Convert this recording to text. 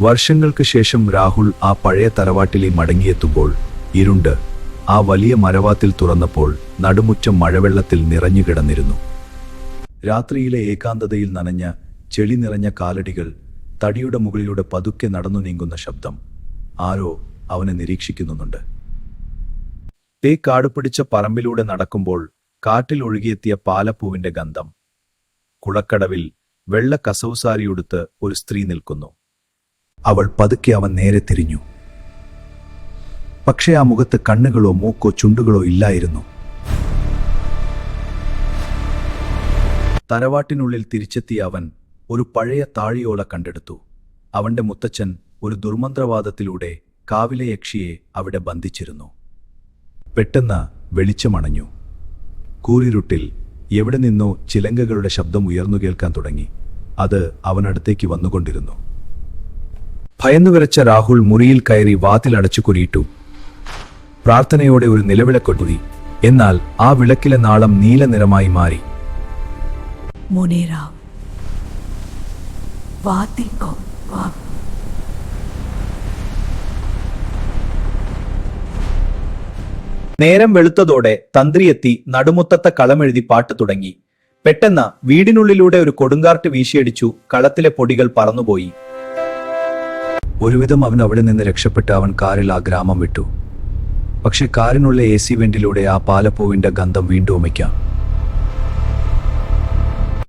വർഷങ്ങൾക്ക് ശേഷം രാഹുൽ ആ പഴയ തറവാട്ടിലേക്ക് മടങ്ങിയെത്തുമ്പോൾ ഇരുണ്ട് ആ വലിയ മരവാത്തിൽ തുറന്നപ്പോൾ നടുമുറ്റം മഴവെള്ളത്തിൽ നിറഞ്ഞുകിടന്നിരുന്നു. രാത്രിയിലെ ഏകാന്തതയിൽ നനഞ്ഞ ചെളി നിറഞ്ഞ കാലടികൾ, തടിയുടെ മുകളിലൂടെ പതുക്കെ നടന്നു നീങ്ങുന്ന ശബ്ദം. ആരോ അവനെ നിരീക്ഷിക്കുന്നുണ്ട്. കാട് പിടിച്ച പറമ്പിലൂടെ നടക്കുമ്പോൾ കാറ്റിൽ ഒഴുകിയെത്തിയ പാലപ്പൂവിന്റെ ഗന്ധം. കുളക്കടവിൽ വെള്ള കസവുസാരിയുടുത്ത് ഒരു സ്ത്രീ നിൽക്കുന്നു. അവൾ പതുക്കെ അവൻ നേരെ തിരിഞ്ഞു. പക്ഷേ ആ മുഖത്ത് കണ്ണുകളോ മൂക്കോ ചുണ്ടുകളോ ഇല്ലായിരുന്നു. തറവാട്ടിനുള്ളിൽ തിരിച്ചെത്തിയ അവൻ ഒരു പഴയ താഴിയോല കണ്ടെടുത്തു. അവന്റെ മുത്തച്ഛൻ ഒരു ദുർമന്ത്രവാദത്തിലൂടെ കാവിലെ യക്ഷിയെ അവിടെ ബന്ധിച്ചിരുന്നു. പെട്ടെന്ന് വെളിച്ചമണഞ്ഞു. കൂരിരുട്ടിൽ എവിടെ നിന്നോ ചിലങ്കകളുടെ ശബ്ദം ഉയർന്നു കേൾക്കാൻ തുടങ്ങി. അത് അവനടുത്തേക്ക് വന്നുകൊണ്ടിരുന്നു. ഭയന്നുവിറച്ച രാഹുൽ മുറിയിൽ കയറി വാതിലടച്ചു കുരിയിട്ടു. പ്രാർത്ഥനയോടെ ഒരു നിലവിളക്കൊട്ടുതി. എന്നാൽ ആ വിളക്കിലെ നാളം നീല നിറമായി മാറി. നേരം വെളുത്തതോടെ തന്ത്രിയെത്തി നടുമുറ്റത്തെ കളമെഴുതി പാട്ട് തുടങ്ങി. പെട്ടെന്ന് വീടിനുള്ളിലൂടെ ഒരു കൊടുങ്കാറ്റ് വീശിയടിച്ചു. കളത്തിലെ പൊടികൾ പറന്നുപോയി. ഒരുവിധം അവൻ അവിടെ നിന്ന് രക്ഷപ്പെട്ട് അവൻ കാറിൽ ആ ഗ്രാമം വിട്ടു. പക്ഷെ കാറിനുള്ള AC വെന്റിലൂടെ ആ പാലപ്പൂവിന്റെ ഗന്ധം വീണ്ടും ഉമയ്ക്കാം.